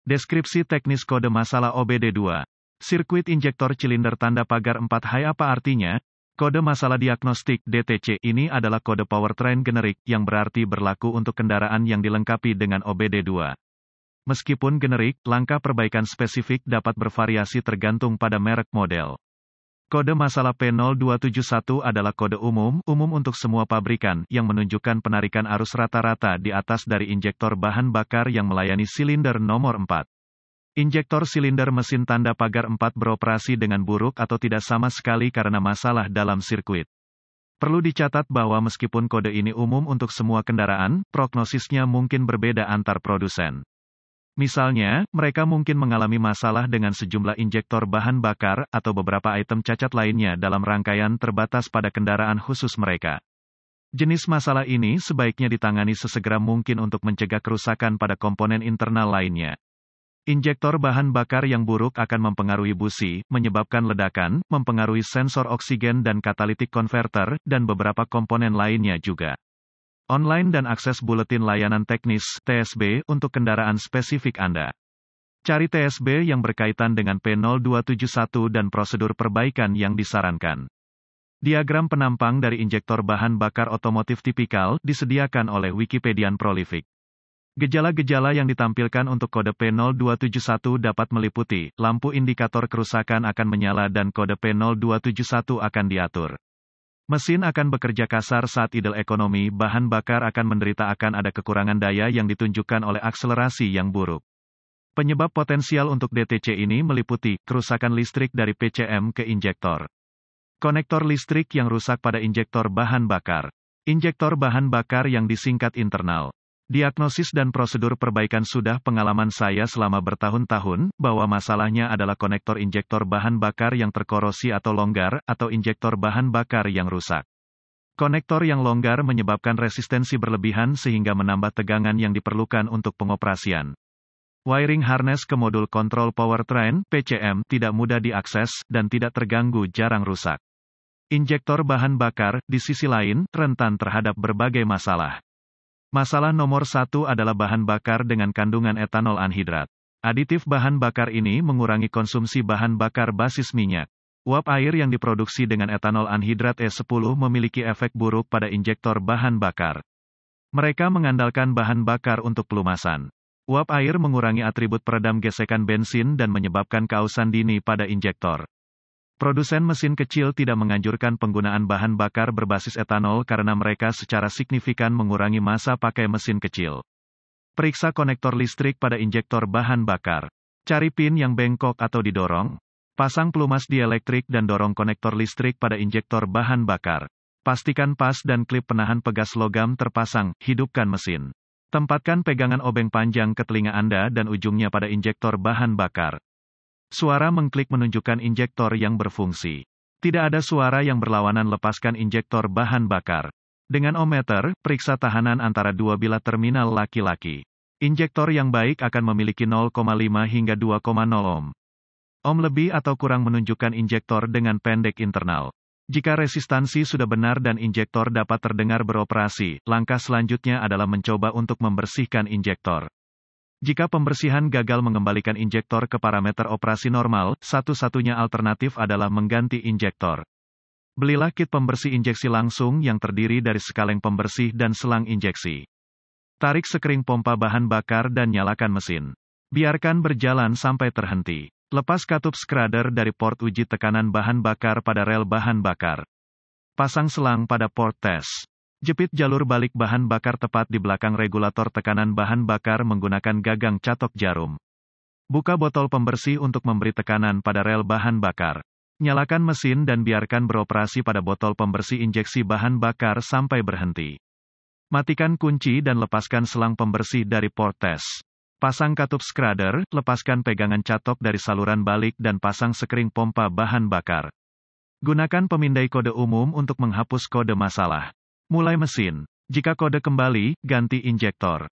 Deskripsi teknis kode masalah OBD2. Sirkuit injektor silinder tanda pagar 4 Hai apa artinya? Kode masalah diagnostik DTC ini adalah kode powertrain generik yang berarti berlaku untuk kendaraan yang dilengkapi dengan OBD2. Meskipun generik, langkah perbaikan spesifik dapat bervariasi tergantung pada merek model. Kode masalah P0271 adalah kode umum untuk semua pabrikan yang menunjukkan penarikan arus rata-rata di atas dari injektor bahan bakar yang melayani silinder nomor 4. Injektor silinder mesin tanda pagar 4 beroperasi dengan buruk atau tidak sama sekali karena masalah dalam sirkuit. Perlu dicatat bahwa meskipun kode ini umum untuk semua kendaraan, prognosisnya mungkin berbeda antar produsen. Misalnya, mereka mungkin mengalami masalah dengan sejumlah injektor bahan bakar atau beberapa item cacat lainnya dalam rangkaian terbatas pada kendaraan khusus mereka. Jenis masalah ini sebaiknya ditangani sesegera mungkin untuk mencegah kerusakan pada komponen internal lainnya. Injektor bahan bakar yang buruk akan mempengaruhi busi, menyebabkan ledakan, mempengaruhi sensor oksigen dan catalytic converter, dan beberapa komponen lainnya juga. Online dan akses buletin layanan teknis (TSB) untuk kendaraan spesifik Anda. Cari TSB yang berkaitan dengan P0271 dan prosedur perbaikan yang disarankan. Diagram penampang dari injektor bahan bakar otomotif tipikal disediakan oleh Wikipedian Prolific. Gejala-gejala yang ditampilkan untuk kode P0271 dapat meliputi, lampu indikator kerusakan akan menyala dan kode P0271 akan diatur. Mesin akan bekerja kasar saat idle ekonomi, bahan bakar akan menderita akan ada kekurangan daya yang ditunjukkan oleh akselerasi yang buruk. Penyebab potensial untuk DTC ini meliputi, kerusakan listrik dari PCM ke injektor. Konektor listrik yang rusak pada injektor bahan bakar. Injektor bahan bakar yang disingkat internal. Diagnosis dan prosedur perbaikan sudah pengalaman saya selama bertahun-tahun, bahwa masalahnya adalah konektor injektor bahan bakar yang terkorosi atau longgar, atau injektor bahan bakar yang rusak. Konektor yang longgar menyebabkan resistensi berlebihan sehingga menambah tegangan yang diperlukan untuk pengoperasian. Wiring harness ke modul kontrol powertrain, PCM, tidak mudah diakses, dan tidak terganggu jarang rusak. Injektor bahan bakar, di sisi lain, rentan terhadap berbagai masalah. Masalah nomor 1 adalah bahan bakar dengan kandungan etanol anhidrat. Aditif bahan bakar ini mengurangi konsumsi bahan bakar basis minyak. Uap air yang diproduksi dengan etanol anhidrat E10 memiliki efek buruk pada injektor bahan bakar. Mereka mengandalkan bahan bakar untuk pelumasan. Uap air mengurangi atribut peredam gesekan bensin dan menyebabkan keausan dini pada injektor. Produsen mesin kecil tidak menganjurkan penggunaan bahan bakar berbasis etanol karena mereka secara signifikan mengurangi masa pakai mesin kecil. Periksa konektor listrik pada injektor bahan bakar. Cari pin yang bengkok atau didorong. Pasang pelumas dielektrik dan dorong konektor listrik pada injektor bahan bakar. Pastikan pas dan klip penahan pegas logam terpasang, hidupkan mesin. Tempatkan pegangan obeng panjang ke telinga Anda dan ujungnya pada injektor bahan bakar. Suara mengklik menunjukkan injektor yang berfungsi. Tidak ada suara yang berlawanan, lepaskan injektor bahan bakar. Dengan ohmmeter, periksa tahanan antara dua bilah terminal laki-laki. Injektor yang baik akan memiliki 0,5 hingga 2,0 ohm. Ohm lebih atau kurang menunjukkan injektor dengan pendek internal. Jika resistansi sudah benar dan injektor dapat terdengar beroperasi, langkah selanjutnya adalah mencoba untuk membersihkan injektor. Jika pembersihan gagal mengembalikan injektor ke parameter operasi normal, satu-satunya alternatif adalah mengganti injektor. Belilah kit pembersih injeksi langsung yang terdiri dari sekaleng pembersih dan selang injeksi. Tarik sekering pompa bahan bakar dan nyalakan mesin. Biarkan berjalan sampai terhenti. Lepas katup skrader dari port uji tekanan bahan bakar pada rel bahan bakar. Pasang selang pada port tes. Jepit jalur balik bahan bakar tepat di belakang regulator tekanan bahan bakar menggunakan gagang catok jarum. Buka botol pembersih untuk memberi tekanan pada rel bahan bakar. Nyalakan mesin dan biarkan beroperasi pada botol pembersih injeksi bahan bakar sampai berhenti. Matikan kunci dan lepaskan selang pembersih dari port tes. Pasang katup skrader, lepaskan pegangan catok dari saluran balik dan pasang sekring pompa bahan bakar. Gunakan pemindai kode umum untuk menghapus kode masalah. Mulai mesin. Jika kode kembali, ganti injektor.